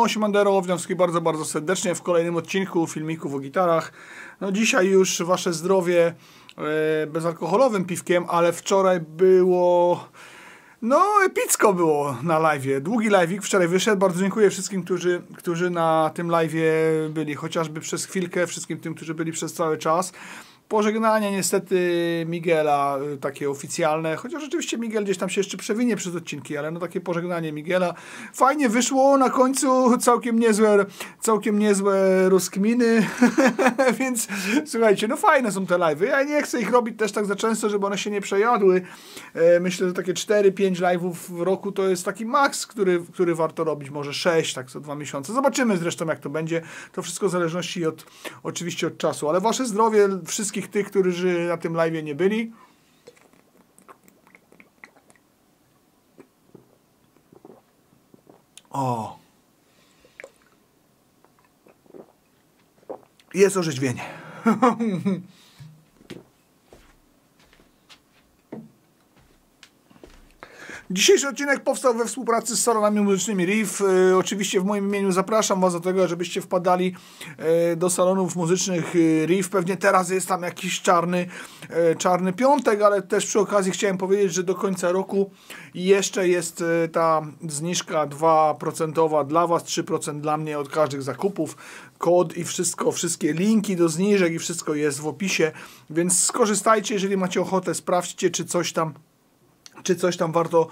No, siemandero, witam wszystkich bardzo, bardzo serdecznie w kolejnym odcinku filmików o gitarach. No dzisiaj już wasze zdrowie bezalkoholowym piwkiem, ale wczoraj było... No, epicko było na live'ie. Długi live'ik wczoraj wyszedł. Bardzo dziękuję wszystkim, którzy na tym live'ie byli, chociażby przez chwilkę, wszystkim tym, którzy byli przez cały czas. Pożegnanie niestety Miguela, takie oficjalne, chociaż oczywiście Miguel gdzieś tam się jeszcze przewinie przez odcinki, ale no takie pożegnanie Miguela. Fajnie wyszło na końcu, całkiem niezłe rozkminy, więc słuchajcie, no fajne są te live'y. Ja nie chcę ich robić też tak za często, żeby one się nie przejadły. Myślę, że takie 4-5 live'ów w roku to jest taki maks, który warto robić, może 6, tak co 2 miesiące. Zobaczymy zresztą jak to będzie. To wszystko w zależności oczywiście od czasu, ale wasze zdrowie, wszystkich tych, którzy na tym live'ie nie byli. O! Jest orzeźwienie. Dzisiejszy odcinek powstał we współpracy z salonami muzycznymi Riff. Oczywiście w moim imieniu zapraszam was do tego, żebyście wpadali do salonów muzycznych Riff. Pewnie teraz jest tam jakiś czarny piątek, ale też przy okazji chciałem powiedzieć, że do końca roku jeszcze jest ta zniżka 2% dla was, 3% dla mnie od każdych zakupów. Kod i wszystkie linki do zniżek i wszystko jest w opisie, więc skorzystajcie, jeżeli macie ochotę, sprawdźcie, czy coś tam warto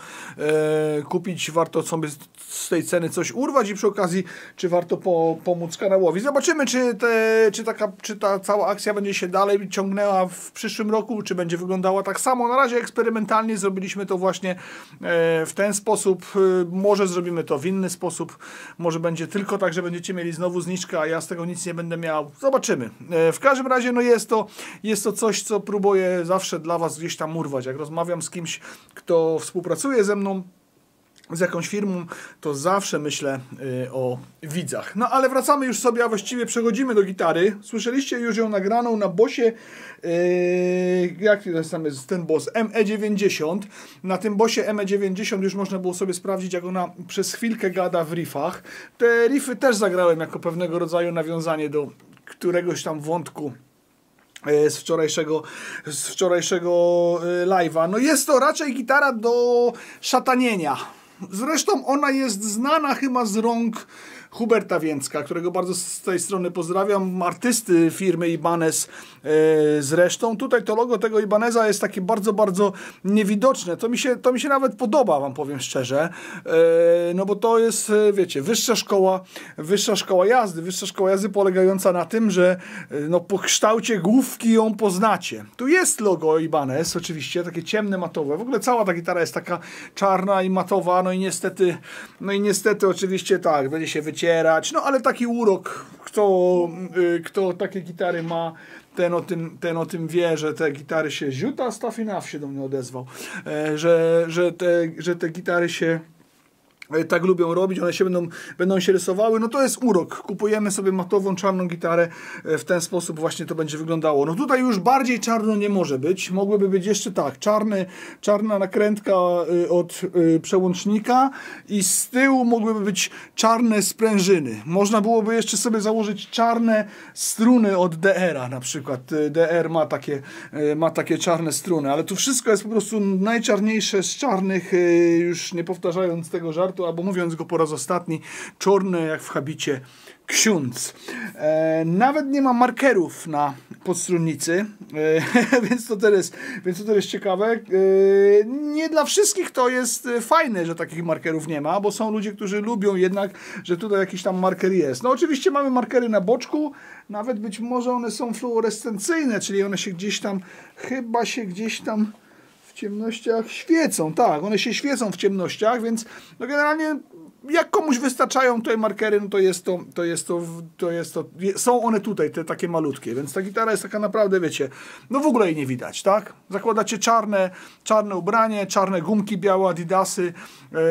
kupić, warto sobie z tej ceny coś urwać i przy okazji, czy warto pomóc kanałowi. Zobaczymy, czy ta cała akcja będzie się dalej ciągnęła w przyszłym roku, czy będzie wyglądała tak samo. Na razie eksperymentalnie zrobiliśmy to właśnie w ten sposób. Może zrobimy to w inny sposób. Może będzie tylko tak, że będziecie mieli znowu zniżkę, a ja z tego nic nie będę miał. Zobaczymy. W każdym razie no jest to coś, co próbuję zawsze dla was gdzieś tam urwać. Jak rozmawiam z kimś, kto współpracuje ze mną, z jakąś firmą, to zawsze myślę o widzach. No ale wracamy już sobie, a właściwie przechodzimy do gitary. Słyszeliście już ją nagraną na Bossie, jaki to jest ten Boss? ME90. Na tym Bossie ME90 już można było sobie sprawdzić, jak ona przez chwilkę gada w riffach. Te riffy też zagrałem jako pewnego rodzaju nawiązanie do któregoś tam wątku z wczorajszego live'a. No jest to raczej gitara do szatanienia. Zresztą ona jest znana chyba z rąk Huberta Więcka, którego bardzo z tej strony pozdrawiam, artysty firmy Ibanez zresztą. Tutaj to logo tego Ibaneza jest takie bardzo, bardzo niewidoczne. To mi się nawet podoba, wam powiem szczerze. No bo to jest, wiecie, wyższa szkoła jazdy polegająca na tym, że no po kształcie główki ją poznacie. Tu jest logo Ibanez, oczywiście, takie ciemne, matowe. W ogóle cała ta gitara jest taka czarna i matowa, no i niestety oczywiście tak, będzie się wycierać, no ale taki urok, kto takie gitary ma, ten o tym wie, że te gitary się Ziuta Stafinaf się do mnie odezwał, że te gitary się tak lubią robić, one się będą się rysowały, no to jest urok. Kupujemy sobie matową, czarną gitarę, w ten sposób właśnie to będzie wyglądało. No tutaj już bardziej czarno nie może być. Mogłyby być jeszcze tak, czarna nakrętka od przełącznika i z tyłu mogłyby być czarne sprężyny. Można byłoby jeszcze sobie założyć czarne struny od DR-a na przykład. DR ma takie czarne struny, ale tu wszystko jest po prostu najczarniejsze z czarnych, już nie powtarzając tego żartu, albo mówiąc go po raz ostatni, czarne jak w habicie ksiądz. Nawet nie ma markerów na podstrunnicy, więc to też jest ciekawe. Nie dla wszystkich to jest fajne, że takich markerów nie ma, bo są ludzie, którzy lubią jednak, że tutaj jakiś tam marker jest. No oczywiście mamy markery na boczku, nawet być może one są fluorescencyjne, czyli one się gdzieś tam, chyba się gdzieś tam w ciemnościach świecą, tak, one się świecą w ciemnościach, więc no generalnie jak komuś wystarczają tutaj markery, no są one tutaj, te takie malutkie, więc ta gitara jest taka naprawdę, wiecie, no w ogóle jej nie widać, tak? Zakładacie czarne ubranie, czarne gumki białe, adidasy,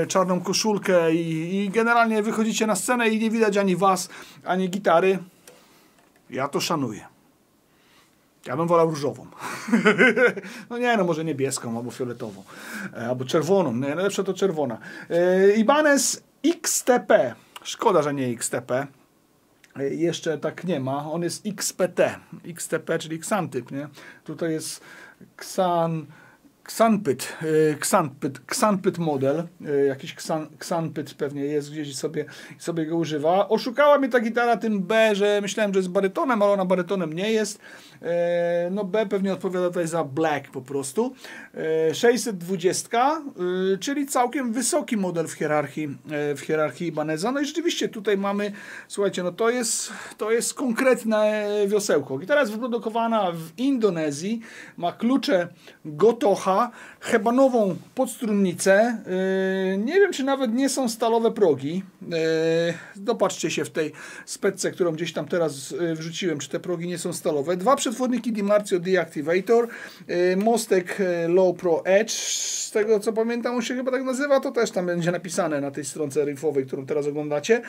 czarną koszulkę i generalnie wychodzicie na scenę i nie widać ani was, ani gitary. Ja to szanuję. Ja bym wolał różową. No nie, no może niebieską, albo fioletową, albo czerwoną. Nie, najlepsza to czerwona. Ibanez XTP. Szkoda, że nie XTP. Jeszcze tak nie ma. On jest XPT. XTP, czyli Xantyp, nie? Tutaj jest Xanpyt model, jakiś Xanpyt pewnie jest gdzieś i sobie go używa. Oszukała mnie ta gitara tym B, że myślałem, że jest barytonem, ale ona barytonem nie jest. No B pewnie odpowiada tutaj za black po prostu. 620, czyli całkiem wysoki model w hierarchii Ibaneza. No i rzeczywiście tutaj mamy, słuchajcie, no to jest konkretne wiosełko. Gitara jest wyprodukowana w Indonezji, ma klucze Gotoha, hebanową podstrunnicę. Nie wiem, czy nawet nie są stalowe progi. Dopatrzcie się w tej specce, którą gdzieś tam teraz wrzuciłem, czy te progi nie są stalowe. Dwa przetworniki DiMarzio Deactivator, mostek Low Pro Edge, z tego co pamiętam, on się chyba tak nazywa, to też tam będzie napisane na tej stronce riffowej, którą teraz oglądacie.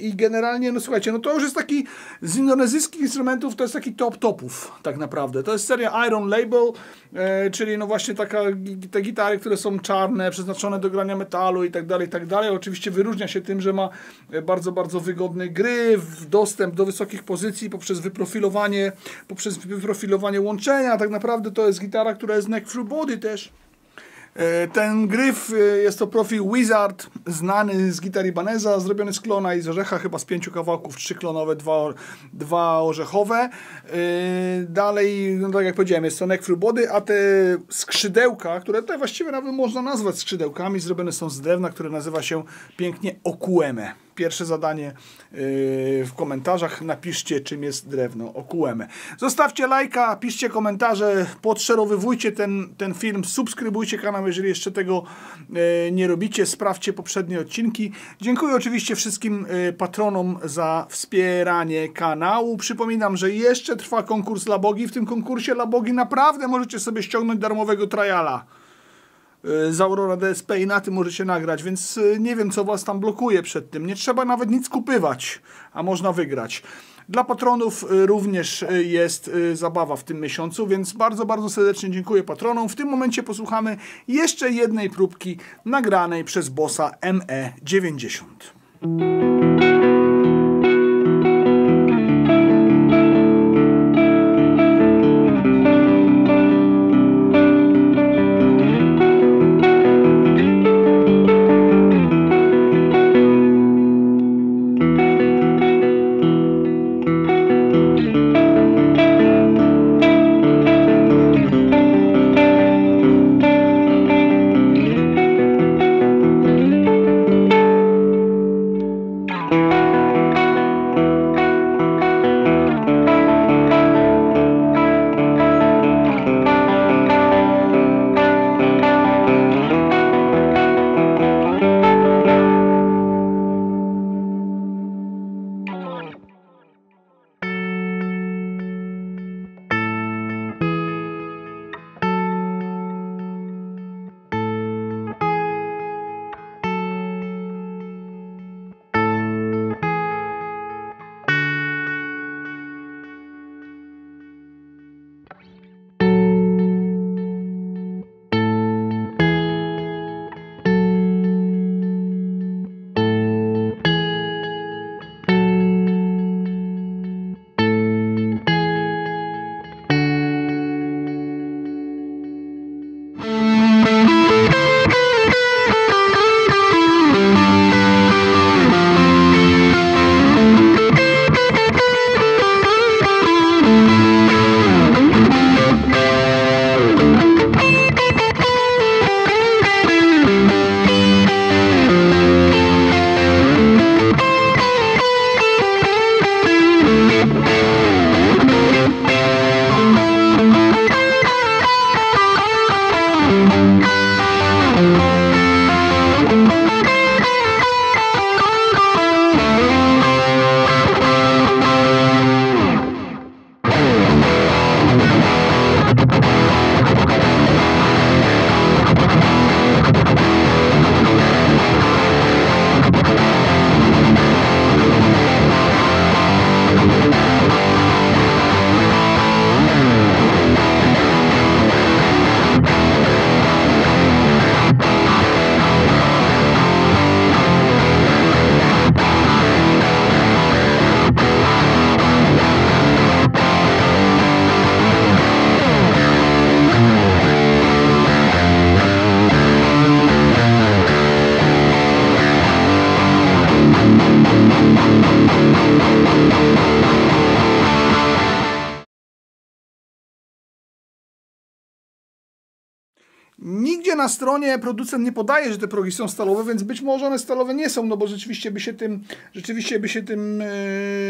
I generalnie, no słuchajcie, no to już jest taki, z indonezyjskich instrumentów to jest taki top topów tak naprawdę. To jest seria Iron Label, czyli no właśnie te gitary, które są czarne, przeznaczone do grania metalu i tak dalej, i tak dalej. Oczywiście wyróżnia się tym, że ma bardzo, bardzo wygodny gryf, dostęp do wysokich pozycji poprzez wyprofilowanie łączenia. Tak naprawdę to jest gitara, która jest neck through body też. Ten gryf jest to profil Wizard, znany z gitar Ibaneza, zrobiony z klona i z orzecha, chyba z 5 kawałków, 3 klonowe, 2 orzechowe. Dalej, no tak jak powiedziałem, jest to neck through body, a te skrzydełka, które tutaj właściwie nawet można nazwać skrzydełkami, zrobione są z drewna, które nazywa się pięknie okueme. Pierwsze zadanie w komentarzach, napiszcie, czym jest drewno okueme. Zostawcie lajka, piszcie komentarze, podszerowywujcie ten film, subskrybujcie kanał, jeżeli jeszcze tego nie robicie, sprawdźcie poprzednie odcinki. Dziękuję oczywiście wszystkim patronom za wspieranie kanału. Przypominam, że jeszcze trwa konkurs Labogi. W tym konkursie Labogi naprawdę możecie sobie ściągnąć darmowego triala z Aurora DSP i na tym możecie nagrać, więc nie wiem, co was tam blokuje przed tym. Nie trzeba nawet nic kupywać, a można wygrać. Dla patronów również jest zabawa w tym miesiącu, więc bardzo, bardzo serdecznie dziękuję patronom. W tym momencie posłuchamy jeszcze jednej próbki nagranej przez Bossa ME90. Nigdzie na stronie producent nie podaje, że te progi są stalowe, więc być może one stalowe nie są, no bo rzeczywiście by się tym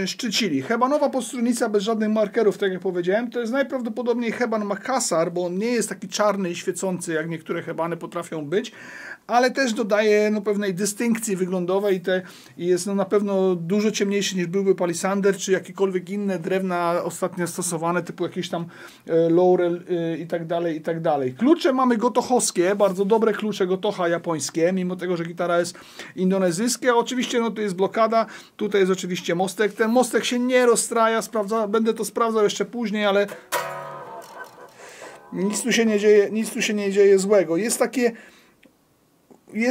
szczycili. Hebanowa podstrójnica bez żadnych markerów, tak jak powiedziałem, to jest najprawdopodobniej heban Makassar, bo on nie jest taki czarny i świecący, jak niektóre hebany potrafią być, ale też dodaje no, pewnej dystynkcji wyglądowej i jest no, na pewno dużo ciemniejszy niż byłby palisander, czy jakiekolwiek inne drewna ostatnio stosowane, typu jakieś tam laurel i tak dalej. Klucze mamy gotochowskie, bardzo dobre klucze Gotocha japońskie, mimo tego, że gitara jest indonezyjska. Oczywiście no, tu jest blokada, tutaj jest oczywiście mostek. Ten mostek się nie rozstraja, będę to sprawdzał jeszcze później, ale nic tu się nie dzieje złego. Jest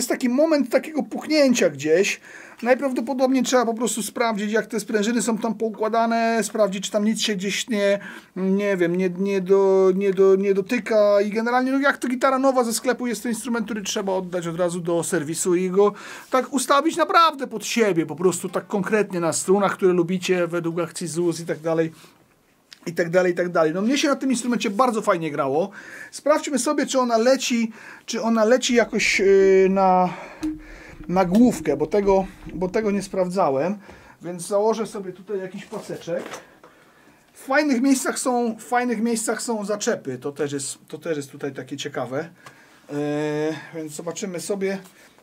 taki moment takiego puchnięcia gdzieś. Najprawdopodobniej trzeba po prostu sprawdzić, jak te sprężyny są tam poukładane, sprawdzić, czy tam nic się gdzieś nie dotyka i generalnie no jak to gitara nowa ze sklepu jest to instrument, który trzeba oddać od razu do serwisu i go tak ustawić naprawdę pod siebie, po prostu tak konkretnie na strunach, które lubicie według akcji ZUS i tak dalej. I tak dalej. No mnie się na tym instrumencie bardzo fajnie grało. Sprawdźmy sobie, czy ona leci jakoś na główkę, bo tego nie sprawdzałem. Więc założę sobie tutaj jakiś paseczek. W fajnych miejscach są zaczepy. To też jest tutaj takie ciekawe. Więc zobaczymy sobie,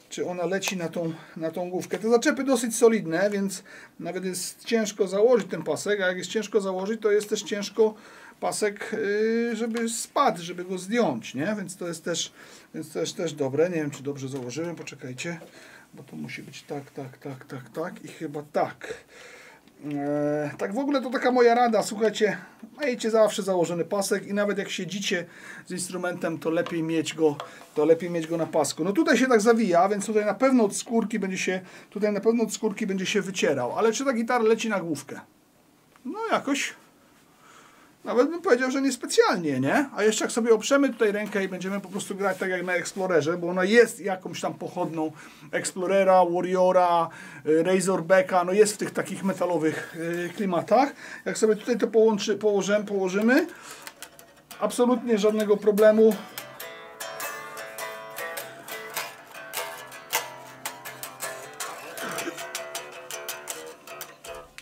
czy ona leci na tą główkę. Te zaczepy dosyć solidne, więc nawet jest ciężko założyć ten pasek, a jak jest ciężko założyć, to jest też ciężko pasek, żeby spadł, żeby go zdjąć, nie? Więc to jest też dobre. Nie wiem, czy dobrze założyłem, poczekajcie, bo to musi być tak i chyba tak. Tak w ogóle to taka moja rada, słuchajcie, miejcie zawsze założony pasek i nawet jak siedzicie z instrumentem, to lepiej mieć go na pasku. No tutaj się tak zawija, więc tutaj na pewno od skórki będzie się wycierał, ale czy ta gitara leci na główkę? No jakoś nawet bym powiedział, że niespecjalnie, nie? A jeszcze jak sobie oprzemy tutaj rękę i będziemy po prostu grać tak jak na Explorerze, bo ona jest jakąś tam pochodną Explorera, Warriora, Razorbacka, no jest w tych takich metalowych klimatach. Jak sobie tutaj to położymy, absolutnie żadnego problemu.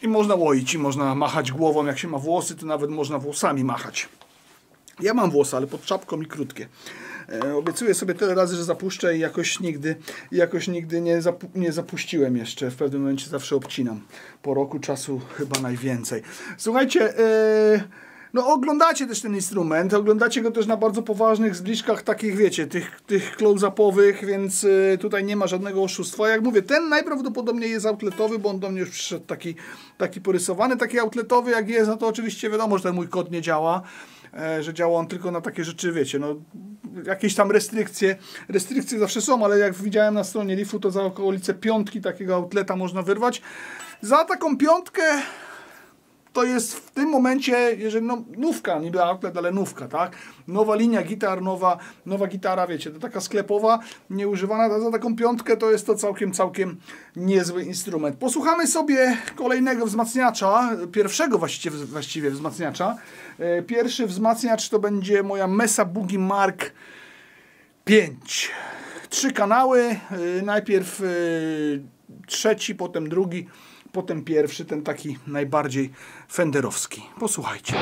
I można łoić, i można machać głową. Jak się ma włosy, to nawet można włosami machać. Ja mam włosy, ale pod czapką i krótkie. Obiecuję sobie tyle razy, że zapuszczę i jakoś nigdy nie zapuściłem jeszcze. W pewnym momencie zawsze obcinam. Po roku czasu chyba najwięcej. Słuchajcie, no oglądacie też ten instrument, oglądacie go też na bardzo poważnych zbliżkach takich, wiecie, tych close-upowych, więc tutaj nie ma żadnego oszustwa. Jak mówię, ten najprawdopodobniej jest outletowy, bo on do mnie już przyszedł taki porysowany, taki outletowy jak jest, no to oczywiście wiadomo, że ten mój kod nie działa, że działa on tylko na takie rzeczy, wiecie, no jakieś tam restrykcje zawsze są, ale jak widziałem na stronie Rifu, to za okolice 5 takiego outleta można wyrwać. Za taką 5 to jest w tym momencie, jeżeli no, nówka, niby outlet, ale nówka, tak? Nowa linia gitar, nowa gitara, wiecie, to taka sklepowa, nieużywana, za taką 5 to jest to całkiem niezły instrument. Posłuchamy sobie kolejnego wzmacniacza, pierwszego właściwie wzmacniacza. Pierwszy wzmacniacz to będzie moja Mesa Boogie Mark 5. 3 kanały, najpierw trzeci, potem drugi, potem pierwszy, ten taki najbardziej fenderowski. Posłuchajcie.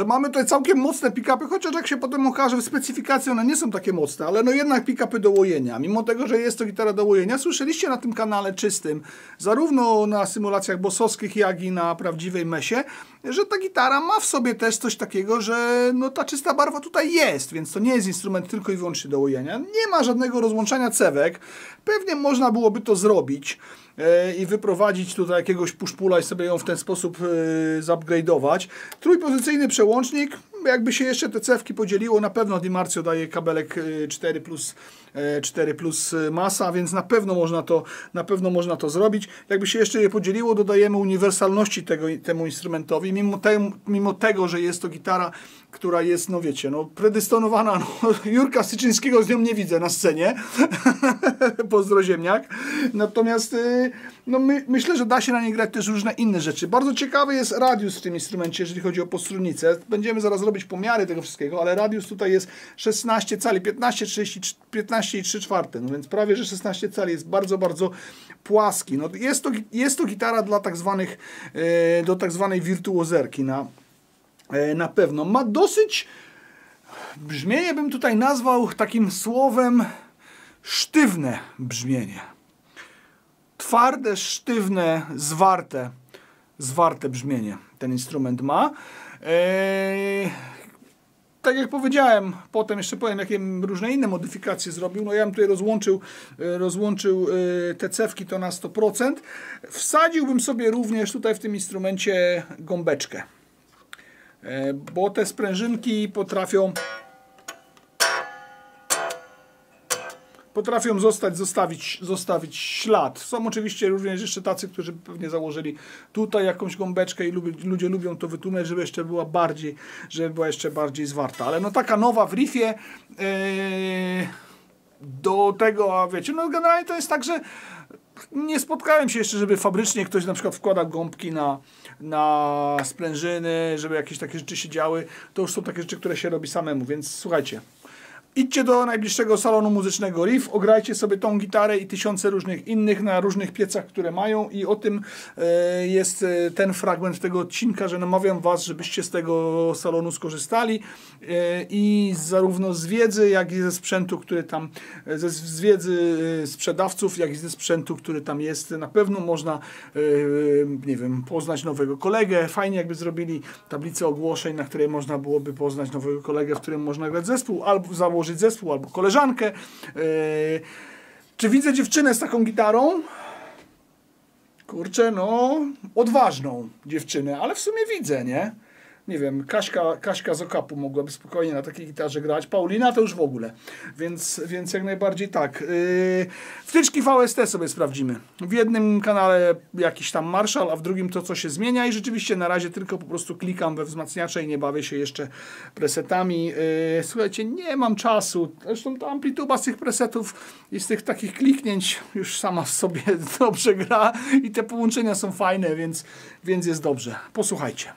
że mamy tutaj całkiem mocne pick-upy, chociaż jak się potem okaże w specyfikacji one nie są takie mocne, ale no jednak pick-upy do łojenia. Mimo tego, że jest to gitara do łojenia, słyszeliście na tym kanale czystym, zarówno na symulacjach bossowskich, jak i na prawdziwej mesie, że ta gitara ma w sobie też coś takiego, że no ta czysta barwa tutaj jest, więc to nie jest instrument tylko i wyłącznie do łojenia. Nie ma żadnego rozłączania cewek. Pewnie można byłoby to zrobić i wyprowadzić tutaj jakiegoś push-pula i sobie ją w ten sposób zupgrade'ować. Trójpozycyjny przełącznik, jakby się jeszcze te cewki podzieliło, na pewno Dimarcio daje kabelek 4 plus masa, więc na pewno można to zrobić. Jakby się jeszcze je podzieliło, dodajemy uniwersalności temu instrumentowi, mimo tego, że jest to gitara, która jest, no wiecie, no predystonowana, no, Jurka Syczyńskiego z nią nie widzę na scenie, pozdro ziemniak, natomiast no myślę, że da się na niej grać też różne inne rzeczy. Bardzo ciekawy jest radius w tym instrumencie, jeżeli chodzi o postrunnicę. Będziemy zaraz robić pomiary tego wszystkiego, ale radius tutaj jest 16 cali, 15,3, no więc prawie, że 16 cali, jest bardzo, bardzo płaski. No jest to gitara dla do tak zwanej wirtuozerki, na pewno. Ma dosyć, brzmienie bym tutaj nazwał takim słowem sztywne brzmienie. Twarde, sztywne, zwarte brzmienie ten instrument ma. Tak jak powiedziałem, potem jeszcze powiem, jakie różne inne modyfikacje zrobił. No ja bym tutaj rozłączył te cewki to na 100%. Wsadziłbym sobie również tutaj w tym instrumencie gąbeczkę. Bo te sprężynki potrafią zostawić ślad. Są oczywiście również jeszcze tacy, którzy pewnie założyli tutaj jakąś gąbeczkę i ludzie lubią to wytłumaczyć, żeby była jeszcze bardziej zwarta. Ale no taka nowa w riffie do tego, a wiecie, no generalnie to jest tak, że nie spotkałem się jeszcze, żeby fabrycznie ktoś na przykład wkładał gąbki na sprężyny, żeby jakieś takie rzeczy się działy. To już są takie rzeczy, które się robi samemu, więc słuchajcie. Idźcie do najbliższego salonu muzycznego Riff, ograjcie sobie tą gitarę i tysiące różnych innych na różnych piecach, które mają, i o tym jest ten fragment tego odcinka, że namawiam Was, żebyście z tego salonu skorzystali i zarówno z wiedzy, jak i ze sprzętu, który tam, z wiedzy sprzedawców, jak i ze sprzętu, który tam jest. Na pewno można, nie wiem, poznać nowego kolegę. Fajnie jakby zrobili tablicę ogłoszeń, na której można byłoby poznać nowego kolegę, w którym można grać zespół, albo założyć zespół, albo koleżankę. Czy widzę dziewczynę z taką gitarą? Kurczę, no odważną dziewczynę, ale w sumie widzę, nie? Nie wiem, Kaśka z Okapu mogłaby spokojnie na takiej gitarze grać. Paulina to już w ogóle. Więc jak najbardziej tak. Wtyczki VST sobie sprawdzimy. W jednym kanale jakiś tam Marshall, a w drugim to, co się zmienia. I rzeczywiście na razie tylko po prostu klikam we wzmacniacze i nie bawię się jeszcze presetami. Słuchajcie, nie mam czasu. Zresztą ta amplituda z tych presetów i z tych takich kliknięć już sama w sobie dobrze gra. I te połączenia są fajne, więc jest dobrze. Posłuchajcie.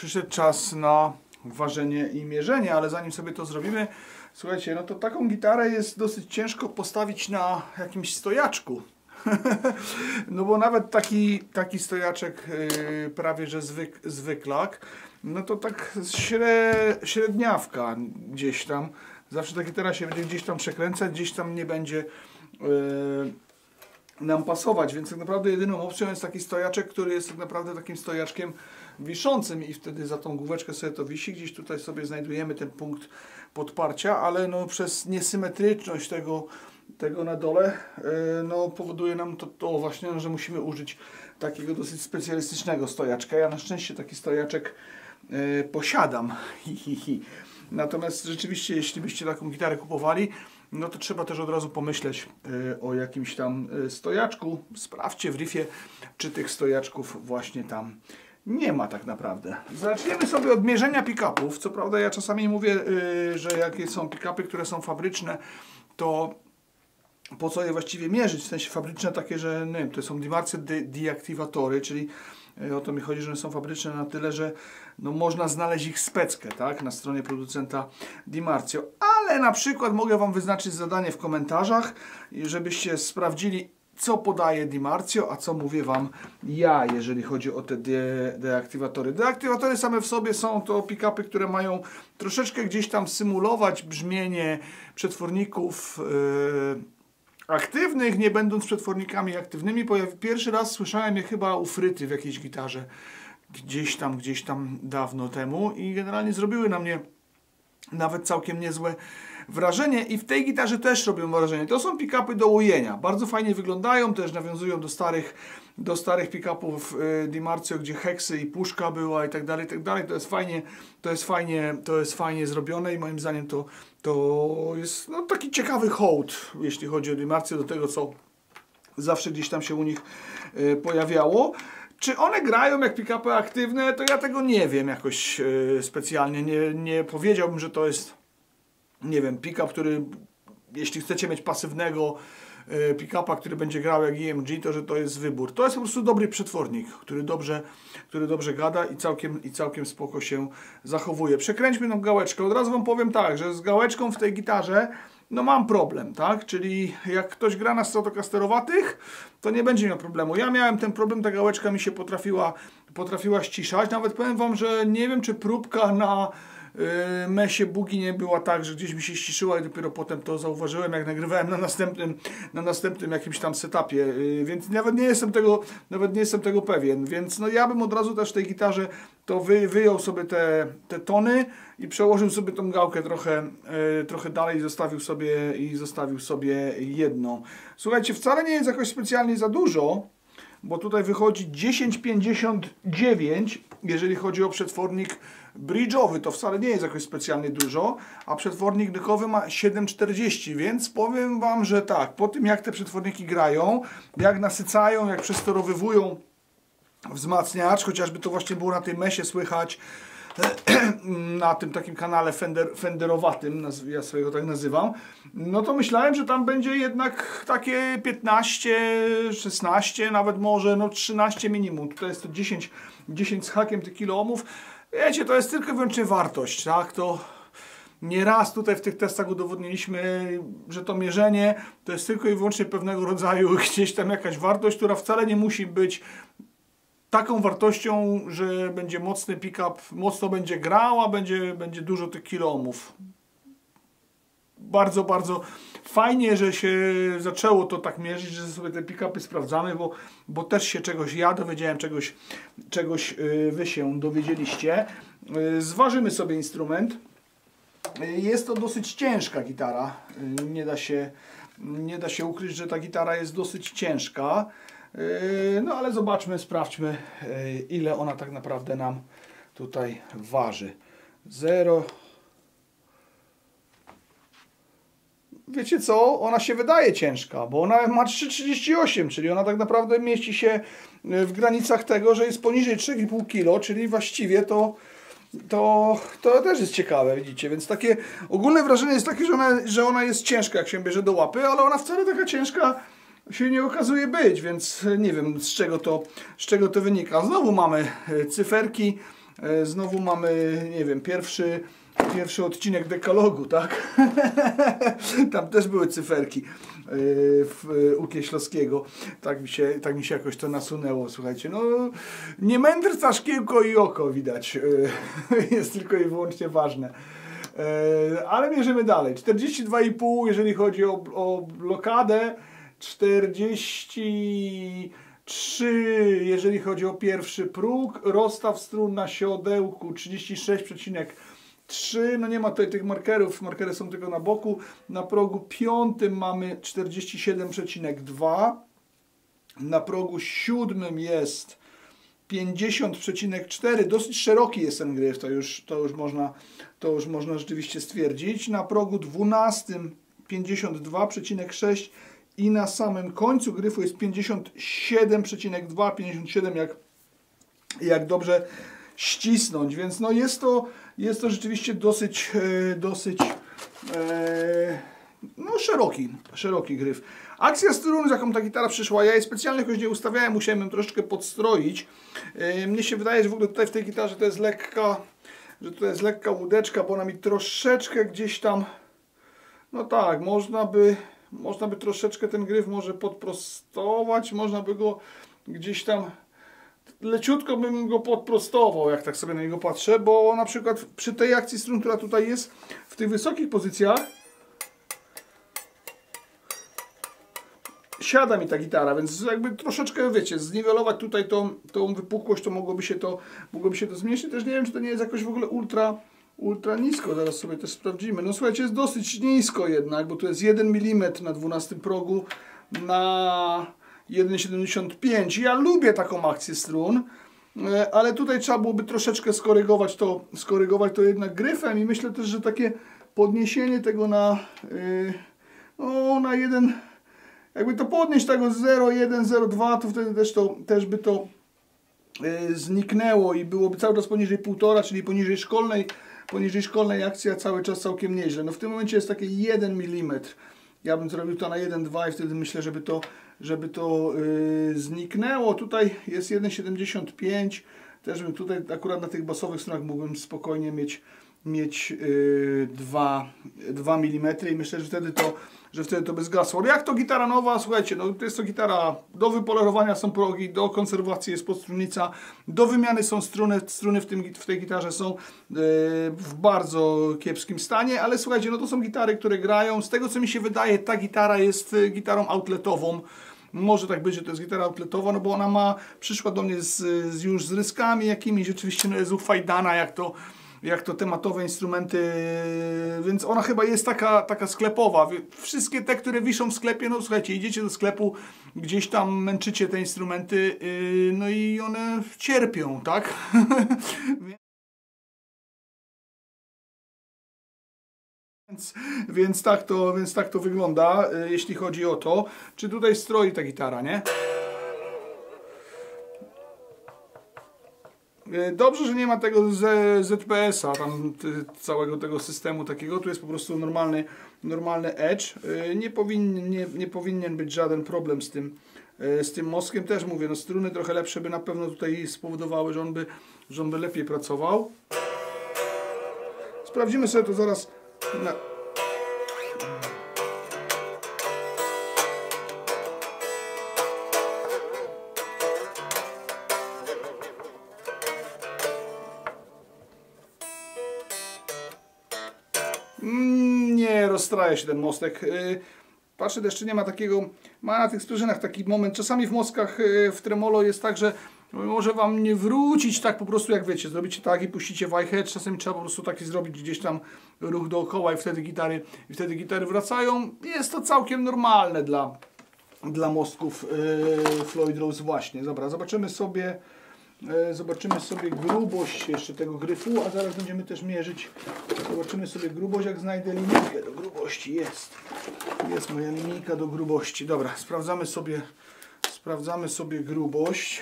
przyszedł czas na ważenie i mierzenie, ale zanim sobie to zrobimy, słuchajcie, no to taką gitarę jest dosyć ciężko postawić na jakimś stojaczku. No bo nawet taki stojaczek prawie że zwyklak, no to tak średniawka gdzieś tam. Zawsze ta gitara się będzie gdzieś tam przekręcać, gdzieś tam nie będzie nam pasować, więc tak naprawdę jedyną opcją jest taki stojaczek, który jest tak naprawdę takim stojaczkiem wiszącym i wtedy za tą główeczkę sobie to wisi. Gdzieś tutaj sobie znajdujemy ten punkt podparcia, ale no przez niesymetryczność tego na dole no powoduje nam to właśnie, że musimy użyć takiego dosyć specjalistycznego stojaczka. Ja na szczęście taki stojaczek posiadam. Natomiast rzeczywiście, jeśli byście taką gitarę kupowali, no to trzeba też od razu pomyśleć o jakimś tam stojaczku. Sprawdźcie w riffie, czy tych stojaczków właśnie tam nie ma tak naprawdę. Zaczniemy sobie od mierzenia pick-upów. Co prawda ja czasami mówię, że jakie są pick-upy, które są fabryczne, to po co je właściwie mierzyć? W sensie fabryczne takie, że nie wiem, to są Dimarcio deaktywatory, czyli o to mi chodzi, że one są fabryczne na tyle, że no można znaleźć ich speckę, tak, na stronie producenta Dimarcio. Ale na przykład mogę Wam wyznaczyć zadanie w komentarzach, żebyście sprawdzili, co podaje Dimarcio, a co mówię Wam ja, jeżeli chodzi o te deaktywatory. Deaktywatory same w sobie są to pick-upy, które mają troszeczkę gdzieś tam symulować brzmienie przetworników aktywnych, nie będąc przetwornikami aktywnymi. Pierwszy raz słyszałem je chyba u Fryty w jakiejś gitarze, gdzieś tam dawno temu i generalnie zrobiły na mnie nawet całkiem niezłe wrażenie i w tej gitarze też robią wrażenie. To są pick-upy do łojenia. Bardzo fajnie wyglądają, też nawiązują do starych pick-upów Dimarcio, gdzie heksy i puszka była i tak dalej, i tak dalej. To jest fajnie zrobione i moim zdaniem to jest no, taki ciekawy hołd, jeśli chodzi o Dimarcio, do tego, co zawsze gdzieś tam się u nich pojawiało. Czy one grają jak pick-upy aktywne, to ja tego nie wiem jakoś specjalnie. Nie powiedziałbym, że to jest, nie wiem, pick-up, który, jeśli chcecie mieć pasywnego pick-upa, który będzie grał jak EMG, to że to jest wybór. To jest po prostu dobry przetwornik, który dobrze gada i całkiem spoko się zachowuje. Przekręćmy tą gałeczkę. Od razu Wam powiem tak, że z gałeczką w tej gitarze no mam problem, tak? Czyli jak ktoś gra na stratocasterowatych, to nie będzie miał problemu. Ja miałem ten problem, ta gałeczka mi się potrafiła ściszać. Nawet powiem Wam, że nie wiem, czy próbka na mesie bugi nie była tak, że gdzieś mi się ściszyła i dopiero potem to zauważyłem, jak nagrywałem na następnym jakimś tam setupie, więc nawet nie jestem tego pewien, więc no ja bym od razu też w tej gitarze to wyjął sobie te tony i przełożył sobie tą gałkę trochę dalej i zostawił sobie jedną. Słuchajcie, wcale nie jest jakoś specjalnie za dużo, bo tutaj wychodzi 10,59, jeżeli chodzi o przetwornik bridge'owy, to wcale nie jest jakoś specjalnie dużo, a przetwornik dychowy ma 7,40, więc powiem Wam, że tak, po tym jak te przetworniki grają, jak nasycają, jak przesterowywują wzmacniacz, chociażby to właśnie było na tej mesie słychać, na tym takim kanale fenderowatym, ja sobie go tak nazywam, no to myślałem, że tam będzie jednak takie 15, 16, nawet może no 13 minimum. Tutaj jest to 10 z hakiem tych kiloohmów. Wiecie, to jest tylko i wyłącznie wartość, tak? To nieraz tutaj w tych testach udowodniliśmy, że to mierzenie to jest tylko i wyłącznie pewnego rodzaju gdzieś tam jakaś wartość, która wcale nie musi być taką wartością, że będzie mocny pick-up, mocno będzie grał, a będzie dużo tych kiloohmów. Bardzo, bardzo fajnie, że się zaczęło to tak mierzyć, że sobie te pick-upy sprawdzamy, bo też się czegoś ja dowiedziałem, czegoś Wy się dowiedzieliście. Zważymy sobie instrument. Jest to dosyć ciężka gitara. Nie da się ukryć, że ta gitara jest dosyć ciężka. No ale zobaczmy, sprawdźmy, ile ona tak naprawdę nam tutaj waży. 0. Wiecie co? Ona się wydaje ciężka, bo ona ma 3,38, czyli ona tak naprawdę mieści się w granicach tego, że jest poniżej 3,5 kg, czyli właściwie to też jest ciekawe, widzicie, więc takie ogólne wrażenie jest takie, że ona jest ciężka, jak się bierze do łapy, ale ona wcale taka ciężka się nie okazuje być, więc nie wiem z czego to wynika. Znowu mamy cyferki, Znowu mamy, nie wiem, pierwszy odcinek dekalogu, tak? Tam też były cyferki u Kieślowskiego. Tak mi się jakoś to nasunęło, słuchajcie. No, nie mędrca, szkiełko i oko widać. Jest tylko i wyłącznie ważne. Ale mierzymy dalej. 42,5 jeżeli chodzi o blokadę. 43 jeżeli chodzi o pierwszy próg. Rozstaw strun na siodełku 36,3. No nie ma tutaj tych markerów. Markery są tylko na boku. Na progu 5 mamy 47,2. Na progu 7 jest 50,4. Dosyć szeroki jest ten gryf, to już można rzeczywiście stwierdzić. Na progu 12 52,6 i na samym końcu gryfu jest 57,2, 57 jak dobrze ścisnąć, więc no jest to rzeczywiście dosyć no szeroki gryf. Akcja strun, z jaką ta gitara przyszła, ja jej specjalnie jakoś nie ustawiałem, musiałem ją troszeczkę podstroić. Mnie się wydaje, że w ogóle tutaj w tej gitarze to jest lekka łódeczka, bo ona mi troszeczkę gdzieś tam, no tak, można by troszeczkę ten gryf może podprostować, można by go gdzieś tam, leciutko bym go podprostował, jak tak sobie na niego patrzę, bo na przykład przy tej akcji strun, która tutaj jest, w tych wysokich pozycjach, siada mi ta gitara, więc jakby troszeczkę, wiecie, zniwelować tutaj tą wypukłość, to mogłoby się to zmniejszyć. Też nie wiem, czy to nie jest jakoś w ogóle ultra nisko. Zaraz sobie też sprawdzimy. No słuchajcie, jest dosyć nisko jednak, bo to jest 1 mm na 12 progu na 1,75. Ja lubię taką akcję strun, ale tutaj trzeba byłoby troszeczkę skorygować to jednak gryfem i myślę też, że takie podniesienie tego na 1, jakby to podnieść tego 0,1, 0,2, to wtedy też by to zniknęło i byłoby cały czas poniżej 1,5, czyli poniżej szkolnej akcja cały czas całkiem nieźle. No w tym momencie jest takie 1 mm. Ja bym zrobił to na 1,2 i wtedy myślę, żeby to zniknęło. Tutaj jest 1,75. Też bym tutaj akurat na tych basowych stronach mógłbym spokojnie mieć 2 mm i myślę, że wtedy to by zgasło. Jak to gitara nowa? Słuchajcie, no to jest to gitara, do wypolerowania są progi, do konserwacji jest podstrunnica, do wymiany są struny w tej gitarze są w bardzo kiepskim stanie, ale słuchajcie, no to są gitary, które grają. Z tego co mi się wydaje, ta gitara jest gitarą outletową. Może tak być, że to jest gitara outletowa, no bo ona przyszła do mnie już z ryskami jakimiś, oczywiście no jest ufajdana jak to tematowe instrumenty, więc ona chyba jest taka sklepowa. Wszystkie te, które wiszą w sklepie, no słuchajcie, idziecie do sklepu, gdzieś tam męczycie te instrumenty, no i one cierpią, tak? Więc tak to wygląda, jeśli chodzi o to, czy tutaj stroi ta gitara, nie? Dobrze, że nie ma tego ZPS-a, tam całego tego systemu takiego, tu jest po prostu normalny edge. Nie powinien być żaden problem z tym mostkiem. Też mówię, no struny trochę lepsze by na pewno tutaj spowodowały, że on by lepiej pracował. Sprawdzimy sobie to zaraz na... Nie rozstraja się ten mostek. Patrzę, jeszcze nie ma takiego, ma na tych sprężynach taki moment. Czasami w mostkach w tremolo jest tak, że może Wam nie wrócić tak po prostu, jak wiecie, zrobicie tak i puścicie wajchę, czasami trzeba po prostu taki zrobić gdzieś tam ruch dookoła i wtedy gitary wracają. Jest to całkiem normalne dla mostków Floyd Rose właśnie. Dobra, zobaczymy sobie grubość jeszcze tego gryfu, a zaraz będziemy też mierzyć. Zobaczymy sobie grubość, jak znajdę linijkę do grubości. Jest moja linijka do grubości. Dobra, sprawdzamy sobie grubość.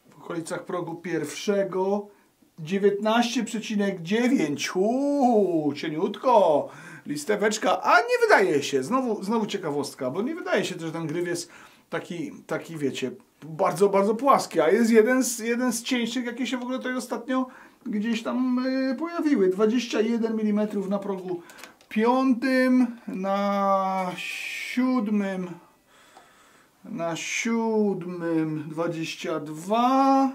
W okolicach progu pierwszego 19,9. Cieniutko. Listeweczka, a nie wydaje się, znowu ciekawostka, bo nie wydaje się, że ten gryf jest taki wiecie, bardzo, bardzo płaskie, a jest jeden z cieńszych, jakie się w ogóle tutaj ostatnio gdzieś tam pojawiły. 21 mm na progu 5, na 7 22,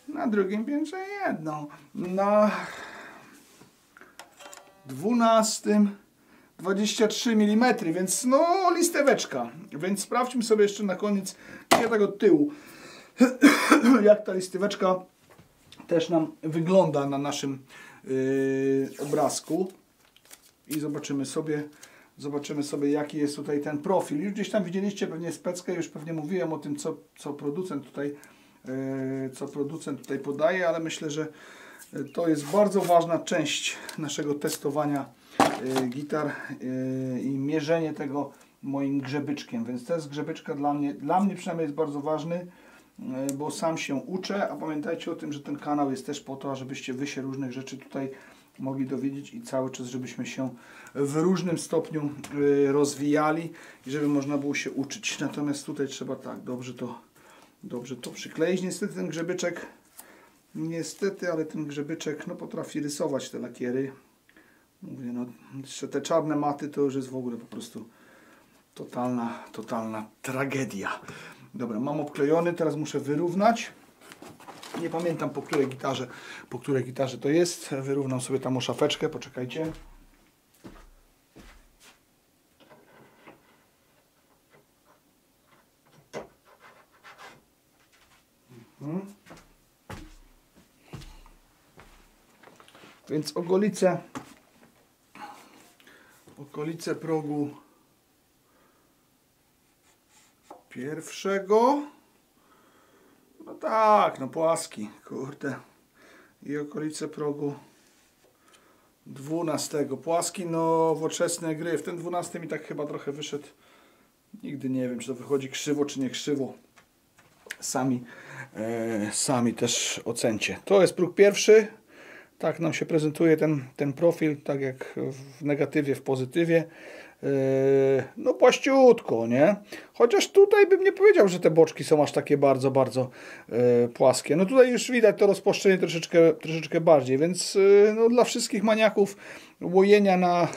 na drugim piętrze jedno, na 12 23 mm, więc no listeweczka. Więc sprawdźmy sobie jeszcze na koniec, nie tak od tyłu, jak ta listeweczka też nam wygląda na naszym obrazku. I zobaczymy sobie jaki jest tutaj ten profil. Już gdzieś tam widzieliście pewnie speckę, już pewnie mówiłem o tym, co producent tutaj podaje, ale myślę, że to jest bardzo ważna część naszego testowania gitar i mierzenie tego moim grzebyczkiem, więc to jest grzebyczka dla mnie przynajmniej jest bardzo ważny, bo sam się uczę, a pamiętajcie o tym, że ten kanał jest też po to, żebyście wy się różnych rzeczy tutaj mogli dowiedzieć i cały czas, żebyśmy się w różnym stopniu rozwijali i żeby można było się uczyć. Natomiast tutaj trzeba tak, dobrze to przykleić. Niestety ten grzebyczek, ale ten grzebyczek no, potrafi rysować te lakiery. Mówię, no, jeszcze te czarne maty to już jest w ogóle po prostu totalna tragedia. Dobra, mam obklejony, teraz muszę wyrównać. Nie pamiętam po której gitarze to jest. Wyrównam sobie tam o szafeczkę, poczekajcie. Więc okolice progu pierwszego. No tak, no płaski, kurde. I okolice progu 12. Płaski, nowoczesne gry. W ten 12 mi tak chyba trochę wyszedł. Nigdy nie wiem, czy to wychodzi krzywo, czy nie krzywo. Sami też ocencie. To jest próg pierwszy. Tak nam się prezentuje ten profil, tak jak w negatywie, w pozytywie. No płaściutko, nie? Chociaż tutaj bym nie powiedział, że te boczki są aż takie bardzo, bardzo płaskie. No tutaj już widać to rozpłaszczenie troszeczkę bardziej, więc no, dla wszystkich maniaków łojenia na...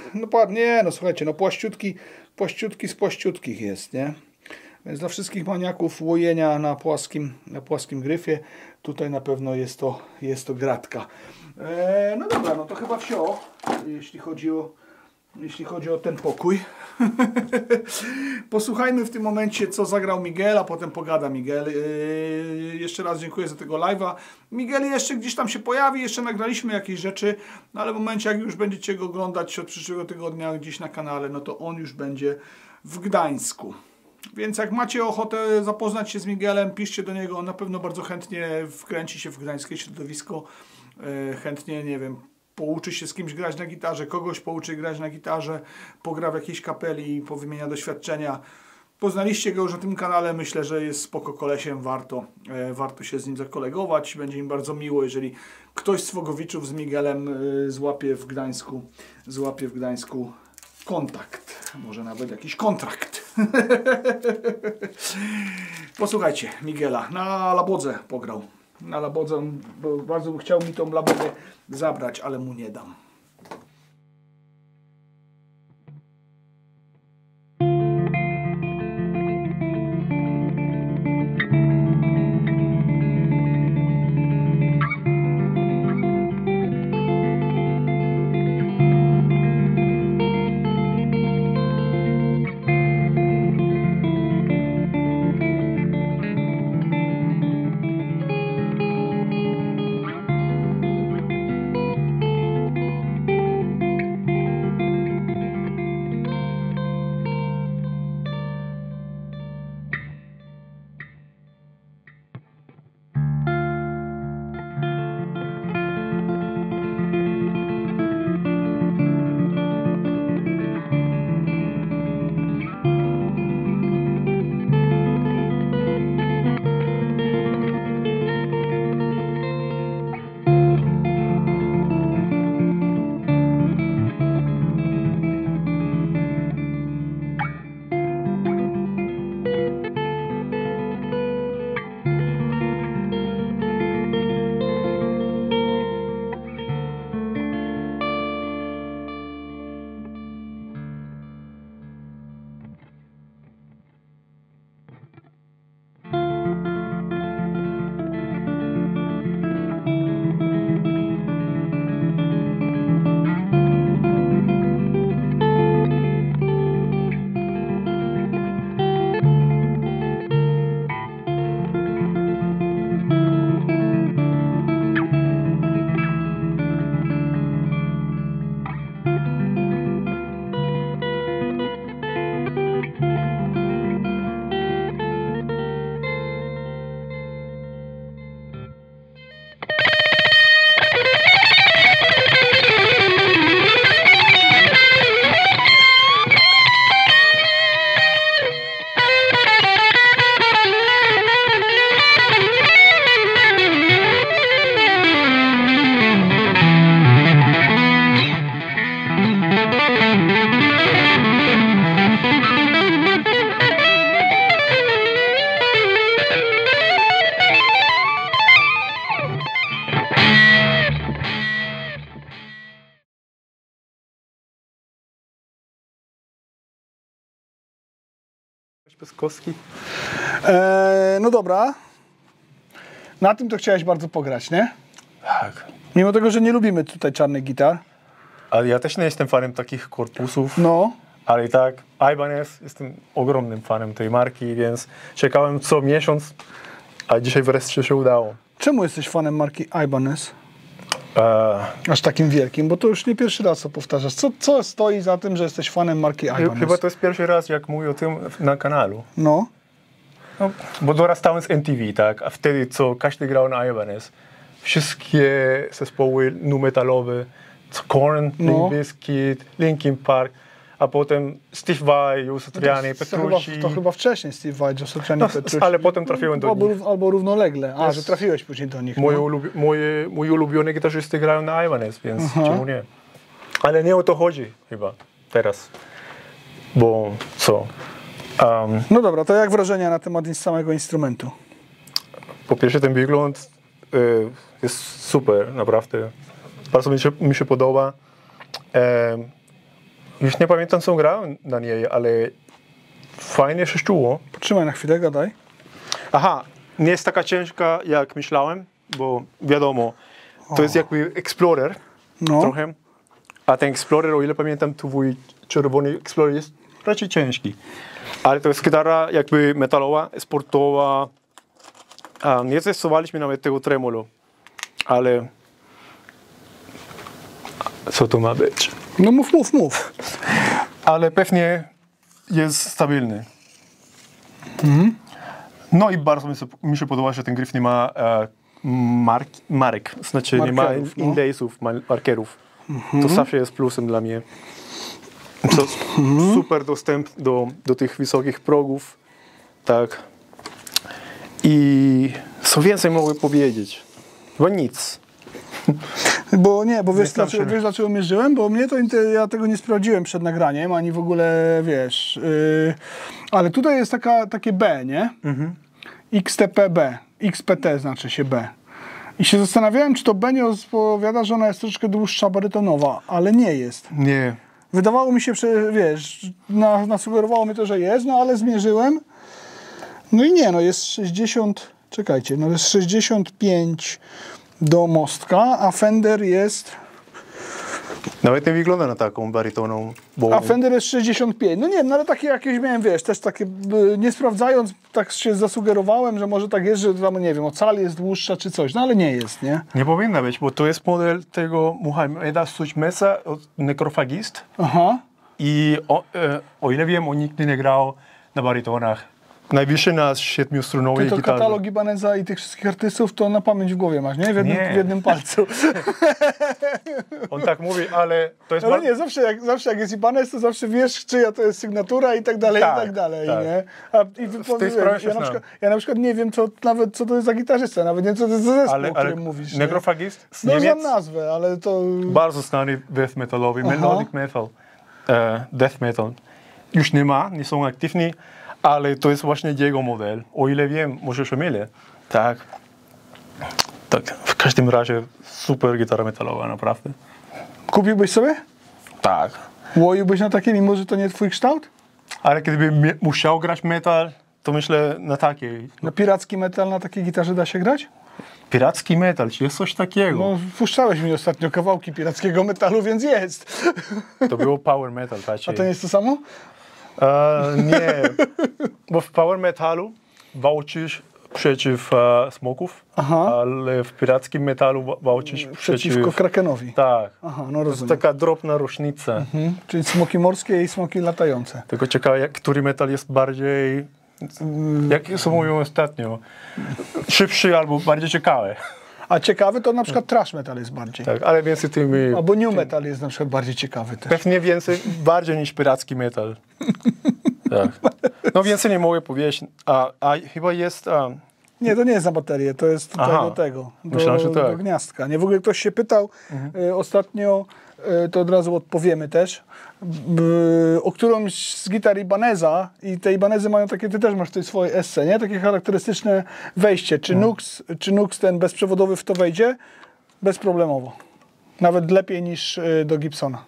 No słuchajcie, no płaściutki z płaściutkich jest, nie? Więc dla wszystkich maniaków łojenia na płaskim gryfie tutaj na pewno jest to gratka. No dobra, no to chyba wsio, jeśli chodzi o ten pokój. Posłuchajmy w tym momencie, co zagrał Miguel, a potem pogada Miguel. Jeszcze raz dziękuję za tego live'a. Miguel jeszcze gdzieś tam się pojawi, jeszcze nagraliśmy jakieś rzeczy, no ale w momencie, jak już będziecie go oglądać od przyszłego tygodnia gdzieś na kanale, no to on już będzie w Gdańsku. Więc jak macie ochotę zapoznać się z Miguelem, piszcie do niego, on na pewno bardzo chętnie wkręci się w gdańskie środowisko. Chętnie, nie wiem, pouczy się z kimś grać na gitarze, kogoś pouczy grać na gitarze, pogra w jakiejś kapeli, powymienia doświadczenia. Poznaliście go już na tym kanale, myślę, że jest spoko kolesiem, warto się z nim zakolegować. Będzie mi bardzo miło, jeżeli ktoś z Fogowiczów z Miguelem złapie w Gdańsku kontakt, może nawet jakiś kontrakt. Posłuchajcie Miguela, na Labodze pograł. Na Labodze, bo bardzo by chciał mi tą Labodę zabrać, ale mu nie dam. bez kostki. No dobra. Na tym to chciałeś bardzo pograć, nie? Tak. Mimo tego, że nie lubimy tutaj czarnych gitar. Ale ja też nie jestem fanem takich korpusów. No. Ale i tak, Ibanez, jestem ogromnym fanem tej marki, więc czekałem co miesiąc, a dzisiaj wreszcie się udało. Czemu jesteś fanem marki Ibanez? Aż takim wielkim, bo to już nie pierwszy raz to powtarzasz. Co stoi za tym, że jesteś fanem marki Ibanez? Chyba to jest pierwszy raz, jak mówię o tym na kanale. No. No, bo dorastałem z MTV, tak? A wtedy co każdy grał na Ibanez. Wszystkie zespoły nu metalowe, Korn, Limp Bizkit, Linkin Park, a potem Steve Vai, Joe Satriani, Petrucci. To chyba wcześniej Steve Vai, Joe Satriani, Petrucci. Ale potem trafiłem do nich. Albo równolegle. Że trafiłeś później do nich. Mój ulubiony gitarzysty grają na Ibanez, więc czemu nie? Ale nie o to chodzi chyba teraz. Bo co? No dobra, to jak wrażenia na temat samego instrumentu? Po pierwsze ten wygląd jest super, naprawdę. Bardzo mi się podoba. Już nie pamiętam, co grałem na niej, ale fajnie się czuło. Potrzymaj na chwilę, gadaj. Aha, nie jest taka ciężka, jak myślałem, bo wiadomo, to jest jakby Explorer trochę. A ten Explorer, o ile pamiętam, twój czerwony Explorer jest raczej ciężki. Ale to jest gitara jakby metalowa, sportowa. Nie testowaliśmy nawet tego tremolo, ale co to ma być? No mów. Ale pewnie jest stabilny. No i bardzo mi się podoba, że ten gryf nie ma marek, znaczy nie ma inlaysów, markerów. To zawsze jest plusem dla mnie. To super dostęp do tych wysokich progów. Tak. I co więcej mogę powiedzieć? Bo nic. Bo wiesz dlaczego mierzyłem? Bo mnie to, ja tego nie sprawdziłem przed nagraniem, ani w ogóle, wiesz, ale tutaj jest takie B, nie? XTPB, XPT znaczy się B. I się zastanawiałem, czy to B nie odpowiada, że ona jest troszeczkę dłuższa, barytonowa, ale nie jest. Nie. Wydawało mi się, wiesz, nasugerowało mi to, że jest, no ale zmierzyłem. No i nie, no jest 60, czekajcie, no jest 65 do mostka, a Fender jest... Nawet nie wygląda na taką barytoną. A Fender jest 65. No nie wiem, no ale takie jakieś miałem, wiesz, też takie, nie sprawdzając, tak się zasugerowałem, że może tak jest, że tam, nie wiem, ocali jest dłuższa czy coś, no ale nie jest, nie? Nie powinna być, bo to jest model tego Muhammeda Suchmesa, Necrophagist. Aha. I o ile wiem, on nigdy nie grał na barytonach. Najwyższy na 7-strunowej gitarze. To katalog Ibaneza i tych wszystkich artystów to na pamięć w głowie masz, nie? W jednym palcu. On tak mówi, ale to jest... Ale nie, zawsze jak jest Ibanez, to zawsze wiesz, czyja to jest sygnatura i tak dalej, tak, i tak dalej, tak. nie? Ja na przykład nie wiem, co to jest za gitarzysta, nawet nie wiem, co to jest za zespół, o którym mówisz. Necrophagist z Niemiec? Znam nazwę, ale to... Bardzo znany death metalowy, melodic metal, death metal. Już nie są aktywni, ale to jest właśnie jego model. O ile wiem, może się mylę. Tak. W każdym razie super gitara metalowa, naprawdę. Kupiłbyś sobie? Tak. Łoiłbyś na takie, mimo że to nie twój kształt? Ale gdybym musiał grać metal, to myślę na takiej. Na piracki metal na takiej gitarze da się grać? Piracki metal, czy jest coś takiego? No, puszczałeś mi ostatnio kawałki pirackiego metalu, więc jest. To było power metal raczej. A to nie jest to samo? Nie, bo w power metalu walczysz przeciw smoków, ale w pirackim metalu walczysz przeciwko krakenowi. Tak. Aha, no rozumiem. To jest taka drobna różnica. Czyli smoki morskie i smoki latające. Tylko ciekawe, który metal jest bardziej, jak co mówią ostatnio, szybszy albo bardziej ciekawy. A ciekawy to na przykład thrash metal jest bardziej. Tak, ale więcej tymi... Albo new metal jest na przykład bardziej ciekawy też. Pewnie bardziej niż piracki metal. Tak. No więcej nie mogę powiedzieć, a chyba jest... Nie, to nie jest na baterię, to jest tutaj do gniazdka. Nie, w ogóle ktoś się pytał ostatnio, to od razu odpowiemy też, o którąś z gitar Ibaneza i te Ibanezy mają takie, ty też masz tutaj swoje esse, nie? Takie charakterystyczne wejście. Czy Nux ten bezprzewodowy w to wejdzie? Bezproblemowo. Nawet lepiej niż do Gibsona.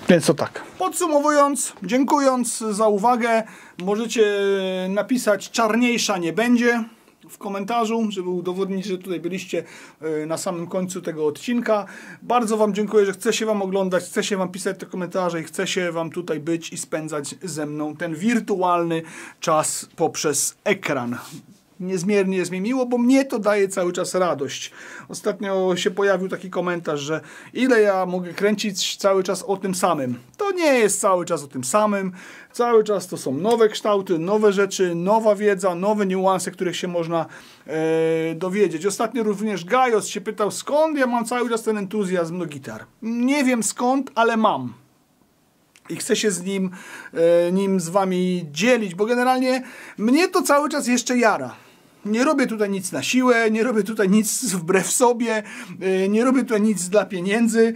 Więc to tak. Podsumowując, dziękując za uwagę, możecie napisać czarniejsza nie będzie w komentarzu, żeby udowodnić, że tutaj byliście na samym końcu tego odcinka. Bardzo wam dziękuję, że chce się wam oglądać, chce się wam pisać te komentarze i chce się wam tutaj być i spędzać ze mną ten wirtualny czas poprzez ekran. Niezmiernie jest mi miło, bo mnie to daje cały czas radość. Ostatnio się pojawił taki komentarz, że ile ja mogę kręcić cały czas o tym samym. To nie jest cały czas o tym samym. Cały czas to są nowe kształty, nowe rzeczy, nowa wiedza, nowe niuanse, których się można dowiedzieć. Ostatnio również Gajos się pytał, skąd ja mam cały czas ten entuzjazm do gitar. Nie wiem skąd, ale mam. I chcę się nim z wami dzielić, bo generalnie mnie to cały czas jeszcze jara. Nie robię tutaj nic na siłę, nie robię tutaj nic wbrew sobie, nie robię tutaj nic dla pieniędzy.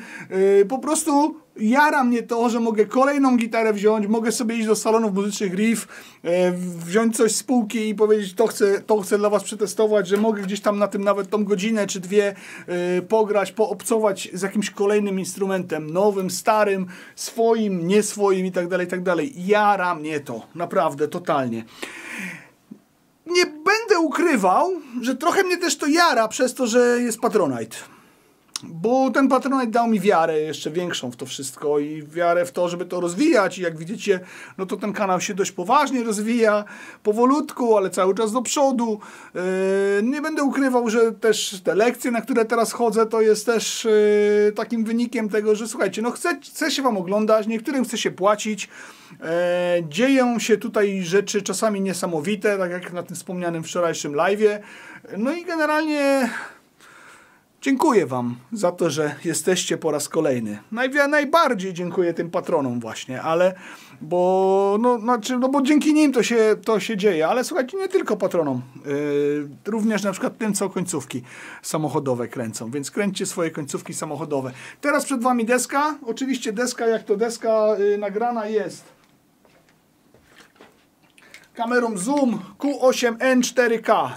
Po prostu jara mnie to, że mogę kolejną gitarę wziąć, mogę sobie iść do salonów muzycznych Riff, wziąć coś z półki i powiedzieć, to chcę dla was przetestować, że mogę gdzieś tam na tym nawet tą godzinę czy dwie pograć, poobcować z jakimś kolejnym instrumentem, nowym, starym, swoim, nie swoim i tak dalej, i tak dalej. Jara mnie to, naprawdę, totalnie. Nie będę ukrywał, że trochę mnie też to jara przez to, że jest Patronite. Bo ten Patronite dał mi wiarę jeszcze większą w to wszystko i wiarę w to, żeby to rozwijać. I jak widzicie, no to ten kanał się dość poważnie rozwija, powolutku, ale cały czas do przodu. Nie będę ukrywał, że też te lekcje, na które teraz chodzę, to jest też takim wynikiem tego, że słuchajcie, no chce się wam oglądać, niektórym chce się płacić. Dzieją się tutaj rzeczy czasami niesamowite, tak jak na tym wspomnianym wczorajszym live'ie. No i generalnie dziękuję wam za to, że jesteście po raz kolejny. Najbardziej dziękuję tym patronom właśnie, ale bo dzięki nim to się dzieje, ale słuchajcie, nie tylko patronom, również na przykład tym, co końcówki samochodowe kręcą, więc kręćcie swoje końcówki samochodowe. Teraz przed wami deska, oczywiście deska, jak to deska nagrana jest kamerą Zoom Q8N 4K.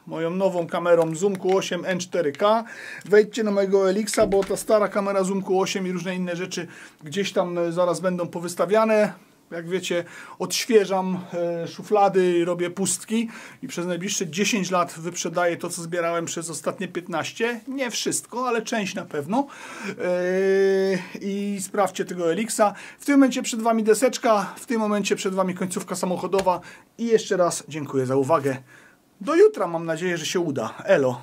Moją nową kamerą Zoom Q8N 4K. Wejdźcie na mojego Elixa, bo ta stara kamera Zoom Q8 i różne inne rzeczy gdzieś tam zaraz będą powystawiane. Jak wiecie, odświeżam szuflady i robię pustki i przez najbliższe 10 lat wyprzedaję to, co zbierałem przez ostatnie 15. Nie wszystko, ale część na pewno. I sprawdźcie tego Elixa. W tym momencie przed wami deseczka, w tym momencie przed wami końcówka samochodowa i jeszcze raz dziękuję za uwagę. Do jutra, mam nadzieję, że się uda. Elo.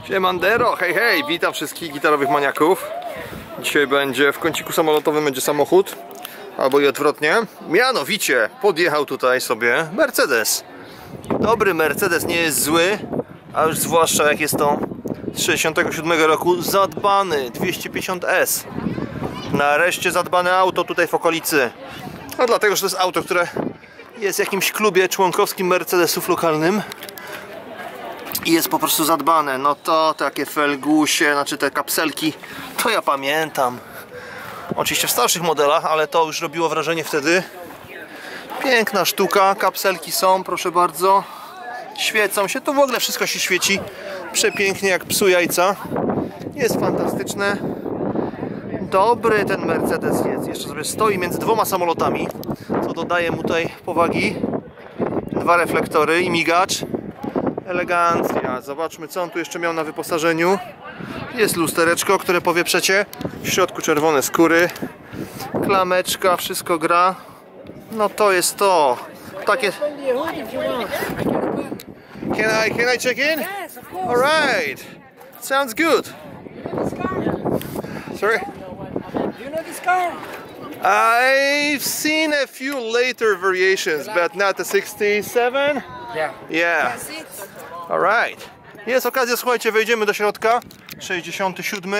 Siemandero, hej hej, witam wszystkich gitarowych maniaków. Dzisiaj będzie w kąciku samolotowym będzie samochód, albo i odwrotnie. Mianowicie podjechał tutaj sobie Mercedes. Dobry Mercedes, nie jest zły, a już zwłaszcza jak jest to z 67 roku zadbany 250S. Nareszcie zadbane auto tutaj w okolicy. A dlatego, że to jest auto, które jest w jakimś klubie członkowskim Mercedesów lokalnym. I jest po prostu zadbane. No to takie felgusie, znaczy te kapselki, to ja pamiętam. Oczywiście w starszych modelach, ale to już robiło wrażenie wtedy. Piękna sztuka, kapselki są, proszę bardzo. Świecą się, to w ogóle wszystko się świeci przepięknie jak psu jajca. Jest fantastyczne. Dobry ten Mercedes jest. Jeszcze sobie stoi między dwoma samolotami, co dodaje mu tutaj powagi. Dwa reflektory i migacz. Elegancja. Zobaczmy, co on tu jeszcze miał na wyposażeniu. Jest lustereczko, które powieprzecie. W środku czerwone skóry. Klameczka, wszystko gra. No to jest to. Takie... Can I check in? Yes, of course. Alright. Sounds good. Sorry? Do you know this car? I've seen a few later variations, but not the 67. Yeah. Yeah. That's it. Alright. Jest okazja, słuchajcie, wejdziemy do środka. 67.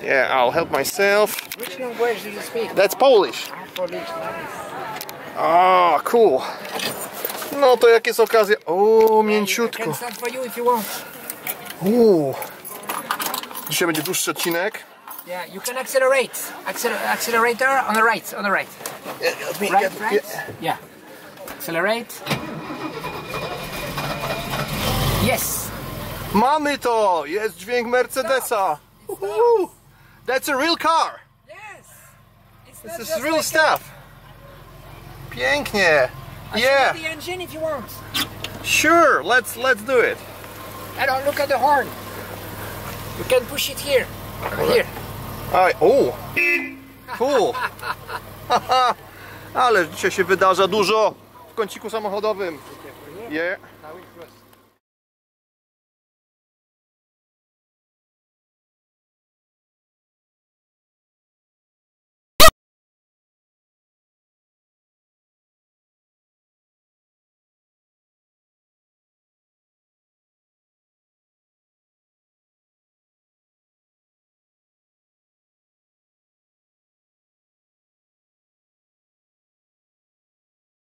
Yeah, I'll help myself. Which language do you speak? That's Polish. Polish. Nice. Ah, cool. No to jak jest okazja... O, mięciutko. Can start for you if you want. Dzisiaj będzie dłuższy odcinek. Yeah, you can accelerate. Accelerator on the right. On the right. Right. Yeah. Accelerate. Yes. Mamy to! Jest dźwięk Mercedesa. Woohoo. That's a real car. Yes. It's This not is just real like stuff. Pięknie. Yeah. the engine if you want. Sure. Let's do it. And look at the horn. You can push it here. Here. O. Cool. Ale dzisiaj się wydarza dużo w kąciku samochodowym. Yeah.